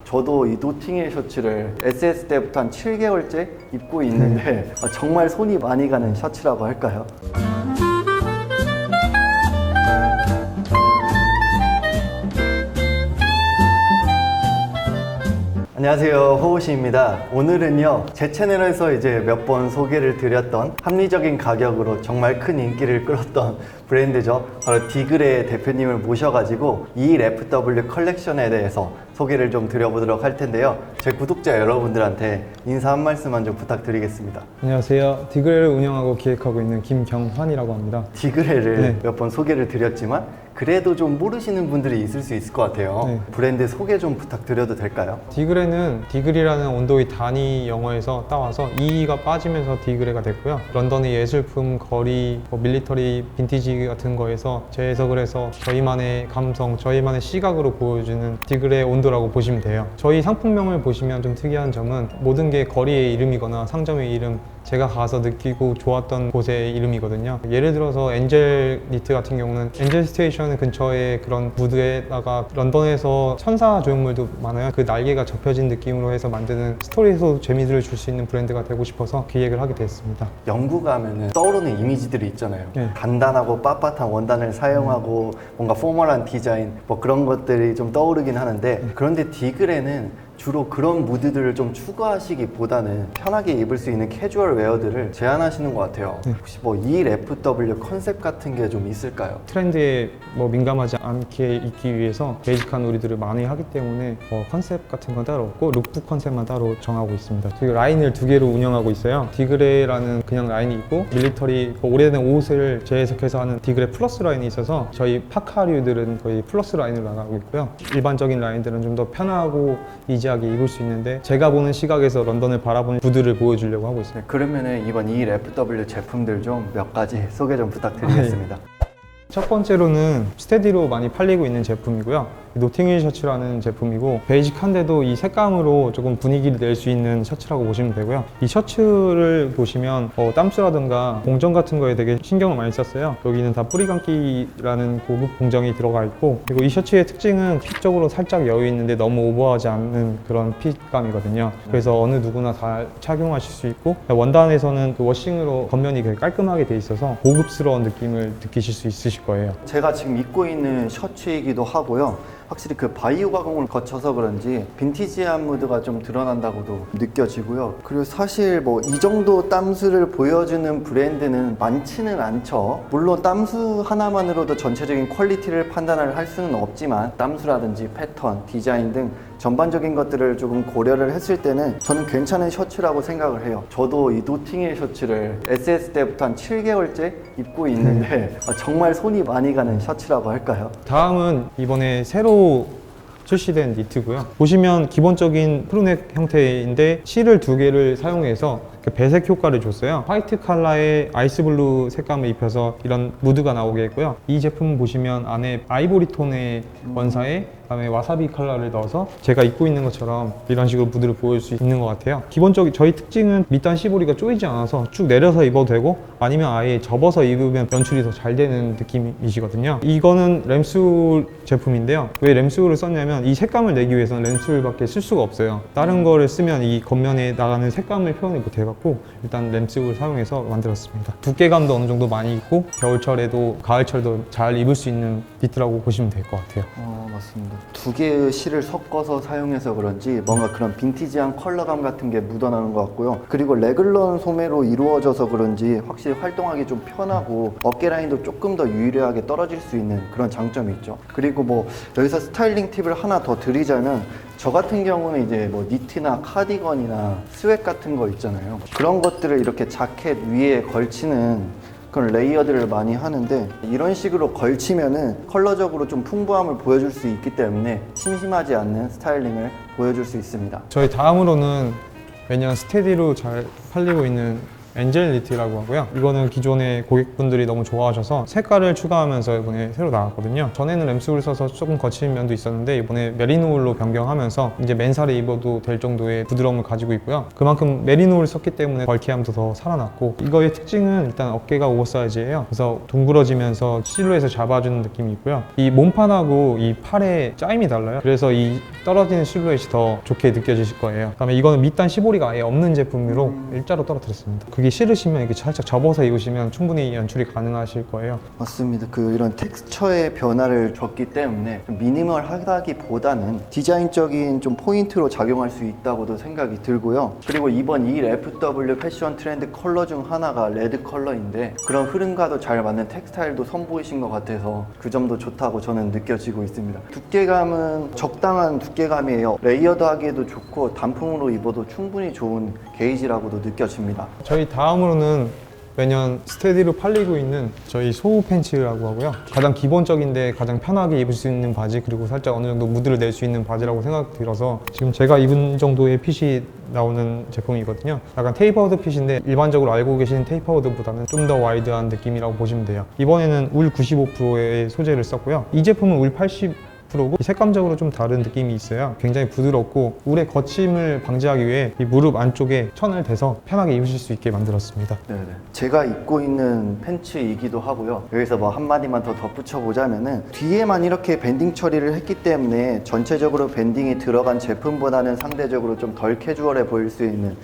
저도 이 노팅힐 셔츠를 SS 때부터 한 7개월째 입고 있는데 정말 손이 많이 가는 셔츠라고 할까요? 안녕하세요, 호우시입니다. 오늘은요, 제 채널에서 이제 몇 번 소개를 드렸던 합리적인 가격으로 정말 큰 인기를 끌었던 브랜드죠. 바로 디그레 대표님을 모셔가지고 ELFW 컬렉션에 대해서 소개를 좀 드려보도록 할 텐데요. 제 구독자 여러분들한테 인사 한 말씀만 좀 부탁드리겠습니다. 안녕하세요. 디그레를 운영하고 기획하고 있는 김경환이라고 합니다. 디그레를 몇 번 소개를 드렸지만 그래도 좀 모르시는 분들이 있을 수 있을 것 같아요. 네. 브랜드 소개 좀 부탁드려도 될까요? 디그레는 디그리라는 온도의 단위 영어에서 따와서 E가 빠지면서 디그레가 됐고요. 런던의 예술품, 거리, 밀리터리, 빈티지 같은 거에서 재해석을 해서 저희만의 감성, 저희만의 시각으로 보여주는 디그레 온도라고 보시면 돼요. 저희 상품명을 보시면 좀 특이한 점은 모든 게 거리의 이름이거나 상점의 이름, 제가 가서 느끼고 좋았던 곳의 이름이거든요. 예를 들어서 엔젤 니트 같은 경우는 엔젤 스테이션 근처에 그런 무드에다가 런던에서 천사 조형물도 많아요. 그 날개가 접혀진 느낌으로 해서 만드는 스토리에서 재미들을 줄 수 있는 브랜드가 되고 싶어서 기획을 하게 됐습니다. 영국 하면은 떠오르는 이미지들이 있잖아요. 네. 단단하고 빳빳한 원단을 사용하고 뭔가 포멀한 디자인 뭐 그런 것들이 좀 떠오르긴 하는데 그런데 디그레는 주로 그런 무드들을 좀 추구하시기보다는 편하게 입을 수 있는 캐주얼 웨어들을 제안하시는 것 같아요. 혹시 뭐 ELFW 컨셉 같은 게 좀 있을까요? 트렌드에 민감하지 않게 입기 위해서 베이직한 놀이들을 많이 하기 때문에 컨셉 같은 건 따로 없고 룩북 컨셉만 따로 정하고 있습니다. 저희 라인을 두 개로 운영하고 있어요. 디그레라는 그냥 라인이 있고 밀리터리 오래된 옷을 재해석해서 하는 디그레 플러스 라인이 있어서 저희 파카류들은 거의 플러스 라인으로 나가고 있고요. 일반적인 라인들은 좀 더 편하고 이지하게 입을 수 있는데 제가 보는 시각에서 런던을 바라보는 무드를 보여주려고 하고 있습니다. 그러면은 이번 ELFW 제품들 좀 몇 가지 소개 좀 부탁드리겠습니다. 첫 번째로는 스테디로 많이 팔리고 있는 제품이고요. 노팅힐 셔츠라는 제품이고 베이직한데도 이 색감으로 조금 분위기를 낼 수 있는 셔츠라고 보시면 되고요. 이 셔츠를 보시면 땀수라든가 공정 같은 거에 되게 신경을 많이 썼어요. 여기는 다 뿌리감기라는 고급 공정이 들어가 있고, 그리고 이 셔츠의 특징은 핏 쪽으로 살짝 여유 있는데 너무 오버하지 않는 그런 핏감이거든요. 그래서 어느 누구나 다 착용하실 수 있고, 원단에서는 그 워싱으로 겉면이 되게 깔끔하게 돼 있어서 고급스러운 느낌을 느끼실 수 있으실 거예요. 제가 지금 입고 있는 셔츠이기도 하고요. 확실히 그 바이오 가공을 거쳐서 그런지 빈티지한 무드가 좀 드러난다고도 느껴지고요. 그리고 사실 뭐 이 정도 땀수를 보여주는 브랜드는 많지는 않죠. 물론 땀수 하나만으로도 전체적인 퀄리티를 판단을 할 수는 없지만 땀수라든지 패턴, 디자인 등 전반적인 것들을 조금 고려를 했을 때는 저는 괜찮은 셔츠라고 생각을 해요. 저도 이 노팅힐 셔츠를 SS 때부터 한 7개월째 입고 있는데 정말 손이 많이 가는 셔츠라고 할까요? 다음은 이번에 새로 출시된 니트고요. 보시면 기본적인 크루넥 형태인데 실을 두 개를 사용해서 배색 효과를 줬어요. 화이트 컬러에 아이스 블루 색감을 입혀서 이런 무드가 나오게 했고요. 이 제품 보시면 안에 아이보리 톤의 원사에 그다음에 와사비 컬러를 넣어서 제가 입고 있는 것처럼 이런 식으로 무드를 보여줄 수 있는 것 같아요. 기본적인 저희 특징은 밑단 시보리가 조이지 않아서 쭉 내려서 입어도 되고 아니면 아예 접어서 입으면 연출이 더 잘 되는 느낌이시거든요. 이거는 램술 제품인데요. 왜 램술을 썼냐면 이 색감을 내기 위해서는 램술밖에 쓸 수가 없어요. 다른 거를 쓰면 이 겉면에 나가는 색감을 표현을 못 해갖고 일단 램술을 사용해서 만들었습니다. 두께감도 어느 정도 많이 있고 겨울철에도 가을철도 잘 입을 수 있는 니트라고 보시면 될 것 같아요. 맞습니다. 두 개의 실을 섞어서 사용해서 그런지 뭔가 그런 빈티지한 컬러감 같은 게 묻어나는 것 같고요. 그리고 레글런 소매로 이루어져서 그런지 확실히 활동하기 좀 편하고 어깨 라인도 조금 더 유리하게 떨어질 수 있는 그런 장점이 있죠. 그리고 뭐 여기서 스타일링 팁을 하나 더 드리자면 저 같은 경우는 이제 뭐 니트나 카디건이나 스웨트 같은 거 있잖아요. 그런 것들을 이렇게 자켓 위에 걸치는 그런 레이어드를 많이 하는데 이런 식으로 걸치면은 컬러적으로 좀 풍부함을 보여줄 수 있기 때문에 심심하지 않는 스타일링을 보여줄 수 있습니다. 저희 다음으로는 매년 스테디로 잘 팔리고 있는 엔젤 니트라고 하고요. 이거는 기존의 고객분들이 너무 좋아하셔서 색깔을 추가하면서 이번에 새로 나왔거든요. 전에는 램스를 써서 조금 거친 면도 있었는데 이번에 메리노울로 변경하면서 이제 맨살에 입어도 될 정도의 부드러움을 가지고 있고요. 그만큼 메리노울을 썼기 때문에 벌키함도 더 살아났고, 이거의 특징은 일단 어깨가 오버사이즈예요. 그래서 둥그러지면서 실루엣을 잡아주는 느낌이 있고요. 이 몸판하고 이 팔의 짜임이 달라요. 그래서 이 떨어지는 실루엣이 더 좋게 느껴지실 거예요. 그다음에 이거는 밑단 시보리가 아예 없는 제품으로 일자로 떨어뜨렸습니다. 그게 싫으시면 이렇게 살짝 접어서 입으시면 충분히 연출이 가능하실 거예요. 맞습니다. 이런 텍스처의 변화를 줬기 때문에 좀 미니멀하다기보다는 디자인적인 좀 포인트로 작용할 수 있다고도 생각이 들고요. 그리고 이번 이 FW 패션 트렌드 컬러 중 하나가 레드 컬러인데 그런 흐름과도 잘 맞는 텍스타일도 선보이신 것 같아서 그 점도 좋다고 저는 느껴지고 있습니다. 두께감은 적당한 두께감이에요. 레이어드하기에도 좋고 단품으로 입어도 충분히 좋은 게이지라고도 느껴집니다. 저희 다음으로는 매년 스테디로 팔리고 있는 저희 소우 팬츠라고 하고요. 가장 기본적인데 가장 편하게 입을 수 있는 바지, 그리고 살짝 어느 정도 무드를 낼 수 있는 바지라고 생각이 들어서 지금 제가 입은 정도의 핏이 나오는 제품이거든요. 약간 테이퍼드 핏인데 일반적으로 알고 계시는 테이퍼드보다는 좀 더 와이드한 느낌이라고 보시면 돼요. 이번에는 울 95%의 소재를 썼고요. 이 제품은 울 80%고 색감적으로 좀 다른 느낌이 있어요. 굉장히 부드럽고 울의 거침을 방지하기 위해 이 무릎 안쪽에 천을 대서 편하게 입으실 수 있게 만들었습니다. 네네. 제가 입고 있는 팬츠이기도 하고요. 여기서 뭐 한마디만 더 덧붙여 보자면은 뒤에만 이렇게 밴딩 처리를 했기 때문에 전체적으로 밴딩이 들어간 제품보다는 상대적으로 좀 덜 캐주얼해 보일 수 있는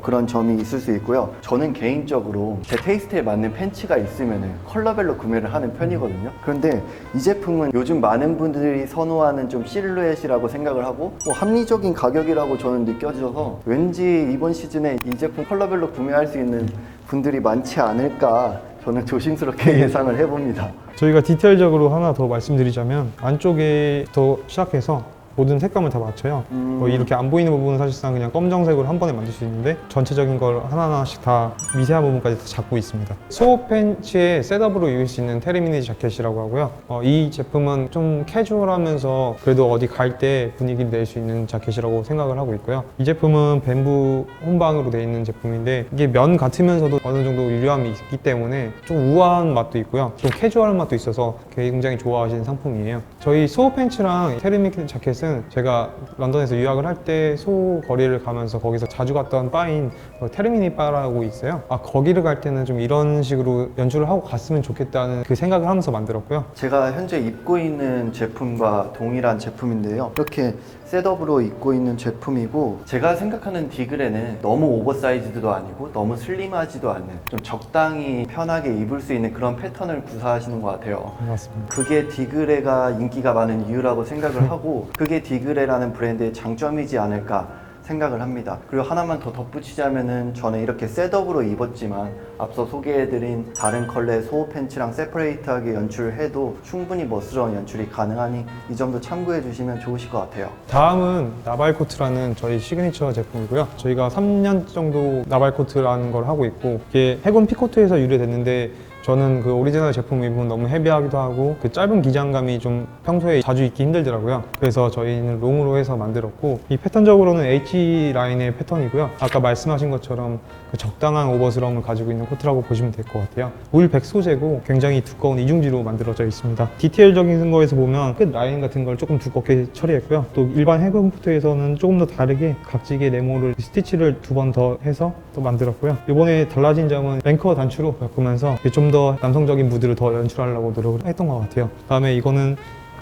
그런 점이 있을 수 있고요. 저는 개인적으로 제 테이스트에 맞는 팬츠가 있으면 컬러별로 구매를 하는 편이거든요. 그런데 이 제품은 요즘 많은 분들이 선호하는 좀 실루엣이라고 생각을 하고 합리적인 가격이라고 저는 느껴져서 왠지 이번 시즌에 이 제품 컬러별로 구매할 수 있는 분들이 많지 않을까 저는 조심스럽게 예상을 해봅니다. 저희가 디테일적으로 하나 더 말씀드리자면 안쪽에부터 시작해서 모든 색감을 다 맞춰요. 이렇게 안 보이는 부분은 사실상 그냥 검정색으로 한 번에 만들 수 있는데 전체적인 걸 하나하나씩 다 미세한 부분까지 다 잡고 있습니다. 소호 팬츠에 셋업으로 입을 수 있는 테리미니 자켓이라고 하고요. 이 제품은 좀 캐주얼하면서 그래도 어디 갈 때 분위기를 낼 수 있는 자켓이라고 생각을 하고 있고요. 이 제품은 뱀부 혼방으로 되어 있는 제품인데 이게 면 같으면서도 어느 정도 유려함이 있기 때문에 좀 우아한 맛도 있고요. 좀 캐주얼한 맛도 있어서 굉장히 좋아하시는 상품이에요. 저희 소호 팬츠랑 테리미니 자켓은 제가 런던에서 유학을 할 때 소거리를 가면서 거기서 자주 갔던 바인 테르미니 바라고 있어요. 거기를 갈 때는 좀 이런 식으로 연출을 하고 갔으면 좋겠다는 그 생각을 하면서 만들었고요. 제가 현재 입고 있는 제품과 동일한 제품인데요. 이렇게 셋업으로 입고 있는 제품이고 제가 생각하는 디그레는 너무 오버사이즈도 아니고 너무 슬림하지도 않은 좀 적당히 편하게 입을 수 있는 그런 패턴을 구사하시는 것 같아요. 맞습니다. 그게 디그레가 인기가 많은 이유라고 생각을 하고 그게 디그레라는 브랜드의 장점이지 않을까 생각을 합니다. 그리고 하나만 더 덧붙이자면은 저는 이렇게 셋업으로 입었지만 앞서 소개해드린 다른 컬러의 소호 팬츠랑 세퍼레이트하게 연출을 해도 충분히 멋스러운 연출이 가능하니 이 점도 참고해 주시면 좋으실 것 같아요. 다음은 나발코트라는 저희 시그니처 제품이고요. 저희가 3년 정도 나발코트라는 걸 하고 있고 이게 해군 피코트에서 유래됐는데 저는 그 오리지널 제품 입으면 너무 헤비하기도 하고 그 짧은 기장감이 좀 평소에 자주 입기 힘들더라고요. 그래서 저희는 롱으로 해서 만들었고 이 패턴적으로는 H 라인의 패턴이고요. 아까 말씀하신 것처럼 그 적당한 오버스러움을 가지고 있는 코트라고 보시면 될 것 같아요. 울 100 소재고 굉장히 두꺼운 이중지로 만들어져 있습니다. 디테일적인 거에서 보면 끝 라인 같은 걸 조금 두껍게 처리했고요. 또 일반 해군 코트에서는 조금 더 다르게 각지게 네모를 스티치를 2번 더 해서 또 만들었고요. 이번에 달라진 점은 앵커 단추로 바꾸면서 좀 더 남성적인 무드를 더 연출하려고 노력을 했던 것 같아요. 다음에 이거는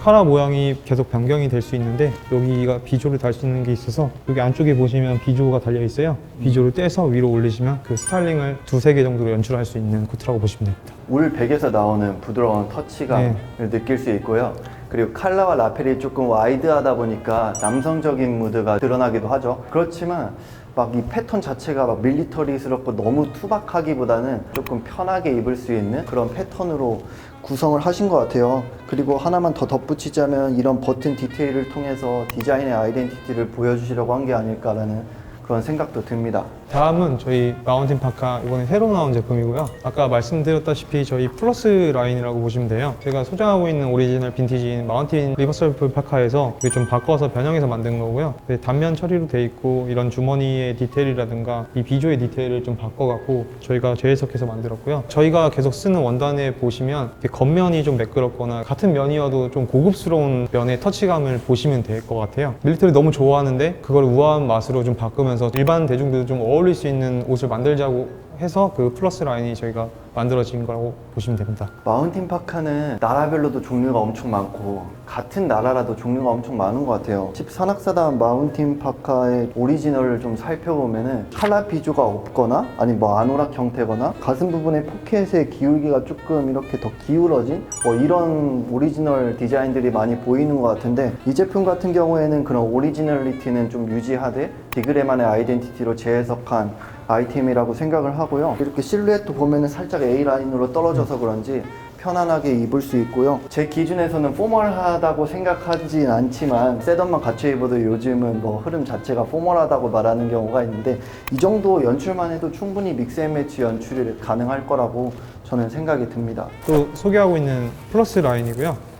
카라 모양이 계속 변경이 될 수 있는데 여기가 비조를 달 수 있는 게 있어서 여기 안쪽에 보시면 비조가 달려 있어요. 비조를 떼서 위로 올리시면 그 스타일링을 2-3개 정도로 연출할 수 있는 코트라고 보시면 됩니다. 울 100에서 나오는 부드러운 터치감을 느낄 수 있고요. 그리고 칼라와 라펠이 조금 와이드하다 보니까 남성적인 무드가 드러나기도 하죠. 그렇지만 막 이 패턴 자체가 막 밀리터리스럽고 너무 투박하기보다는 조금 편하게 입을 수 있는 그런 패턴으로 구성을 하신 것 같아요. 그리고 하나만 더 덧붙이자면 이런 버튼 디테일을 통해서 디자인의 아이덴티티를 보여주시려고 한 게 아닐까라는 그런 생각도 듭니다. 다음은 저희 마운틴 파카 이번에 새로 나온 제품이고요. 아까 말씀드렸다시피 저희 플러스 라인이라고 보시면 돼요. 제가 소장하고 있는 오리지널 빈티지인 마운틴 리버서블 파카에서 이게 좀 바꿔서 변형해서 만든 거고요. 네, 단면 처리로 돼 있고 이런 주머니의 디테일이라든가 이 비조의 디테일을 좀 바꿔갖고 저희가 재해석해서 만들었고요. 저희가 계속 쓰는 원단에 보시면 이렇게 겉면이 좀 매끄럽거나 같은 면이어도 좀 고급스러운 면의 터치감을 보시면 될 것 같아요. 밀리터리 너무 좋아하는데 그걸 우아한 맛으로 좀 바꾸면서 일반 대중들도 좀 어울릴 수 있는 옷을 만들자고 해서 그 플러스 라인이 저희가 만들어진 거라고 보시면 됩니다. 마운틴 파카는 나라별로도 종류가 엄청 많고 같은 나라라도 종류가 엄청 많은 것 같아요. 집 산악사단 마운틴 파카의 오리지널을 좀 살펴보면은 칼라 비주가 없거나 아니 뭐 아노락 형태거나 가슴 부분의 포켓의 기울기가 조금 이렇게 더 기울어진 뭐 이런 오리지널 디자인들이 많이 보이는 것 같은데 이 제품 같은 경우에는 그런 오리지널리티는 좀 유지하되 디그레만의 아이덴티티로 재해석한 아이템이라고 생각을 하고요. 이렇게 실루엣도 보면은 살짝 A라인으로 떨어져서 그런지 편안하게 입을 수 있고요. 제 기준에서는 포멀하다고 생각하진 않지만 셋업만 갖춰 입어도 요즘은 뭐 흐름 자체가 포멀하다고 말하는 경우가 있는데 이 정도 연출만 해도 충분히 믹스앤매치 연출이 가능할 거라고 저는 생각이 듭니다. 또 소개하고 있는 플러스 라인이고요.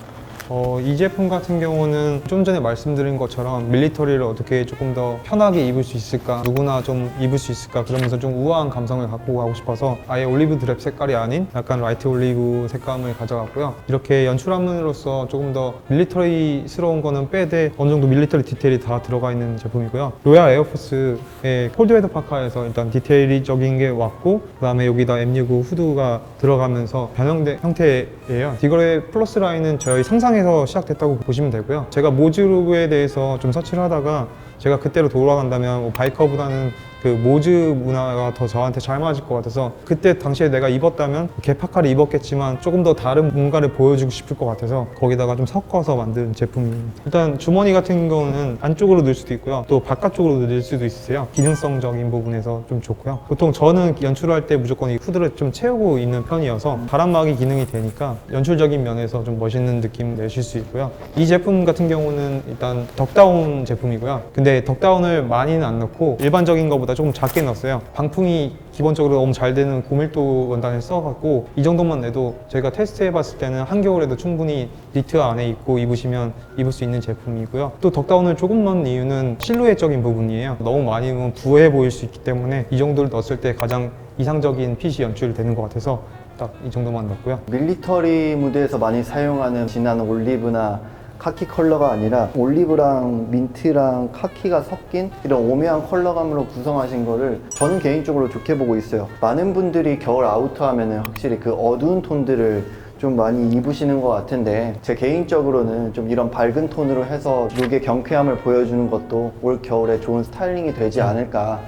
이 제품 같은 경우는 좀 전에 말씀드린 것처럼 밀리터리를 어떻게 조금 더 편하게 입을 수 있을까, 누구나 좀 입을 수 있을까, 그러면서 좀 우아한 감성을 갖고 가고 싶어서 아예 올리브 드랩 색깔이 아닌 약간 라이트 올리브 색감을 가져갔고요. 이렇게 연출함으로써 조금 더 밀리터리스러운 거는 빼되 어느 정도 밀리터리 디테일이 다 들어가 있는 제품이고요. 로얄 에어포스의 콜드웨더 파카에서 일단 디테일적인 게 왔고, 그 다음에 여기다 M69 후드가 들어가면서 변형된 형태예요. 디그레 플러스 라인은 저희 상상에서 시작됐다고 보시면 되고요. 제가 모즈룩에 대해서 좀 서치를 하다가 제가 그때로 돌아간다면 뭐 바이커보다는 그 모즈 문화가 더 저한테 잘 맞을 것 같아서 그때 당시에 내가 입었다면 개파카를 입었겠지만 조금 더 다른 뭔가를 보여주고 싶을 것 같아서 거기다가 좀 섞어서 만든 제품입니다. 일단 주머니 같은 경우는 안쪽으로 넣을 수도 있고요. 또 바깥쪽으로 넣을 수도 있으세요. 기능성적인 부분에서 좀 좋고요. 보통 저는 연출할 때 무조건 이 후드를 좀 채우고 있는 편이어서 바람막이 기능이 되니까 연출적인 면에서 좀 멋있는 느낌 내실 수 있고요. 이 제품 같은 경우는 일단 덕다운 제품이고요. 근데 덕다운을 많이는 안 넣고 일반적인 것보다 조금 작게 넣었어요. 방풍이 기본적으로 너무 잘 되는 고밀도 원단을 써갖고 이 정도만 내도 제가 테스트 해봤을 때는 한겨울에도 충분히 니트 안에 입고 입으시면 입을 수 있는 제품이고요. 또 덕다운을 조금만 넣은 이유는 실루엣적인 부분이에요. 너무 많이 넣으면 부해 보일 수 있기 때문에 이 정도를 넣었을 때 가장 이상적인 핏이 연출되는 것 같아서 딱 이 정도만 넣었고요. 밀리터리 무대에서 많이 사용하는 진한 올리브나 카키 컬러가 아니라 올리브랑 민트랑 카키가 섞인 이런 오묘한 컬러감으로 구성하신 거를 저는 개인적으로 좋게 보고 있어요. 많은 분들이 겨울 아우터하면은 확실히 그 어두운 톤들을 좀 많이 입으시는 것 같은데 제 개인적으로는 좀 이런 밝은 톤으로 해서 룩의 경쾌함을 보여주는 것도 올 겨울에 좋은 스타일링이 되지 않을까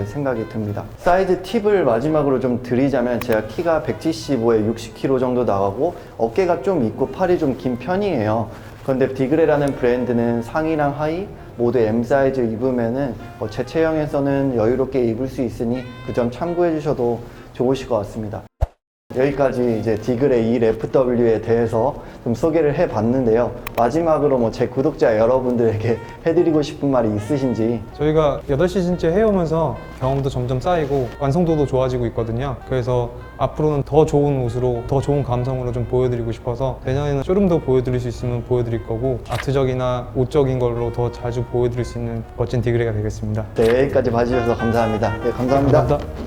생각이 듭니다. 사이즈 팁을 마지막으로 좀 드리자면 제가 키가 175에 60kg 정도 나가고 어깨가 좀 있고 팔이 좀 긴 편이에요. 그런데 디그레라는 브랜드는 상의랑 하의 모두 M 사이즈 입으면은 제 체형에서는 여유롭게 입을 수 있으니 그 점 참고해 주셔도 좋으실 것 같습니다. 여기까지 이제 디그레 EFW에 대해서 좀 소개를 해봤는데요. 마지막으로 뭐 제 구독자 여러분들에게 해드리고 싶은 말이 있으신지. 저희가 8시즌째 해오면서 경험도 점점 쌓이고 완성도도 좋아지고 있거든요. 그래서 앞으로는 더 좋은 옷으로 더 좋은 감성으로 좀 보여드리고 싶어서 내년에는 쇼룸도 보여드릴 수 있으면 보여드릴 거고 아트적이나 옷적인 걸로 더 자주 보여드릴 수 있는 멋진 디그레가 되겠습니다. 네, 여기까지 봐주셔서 감사합니다. 네, 감사합니다. 감사합니다.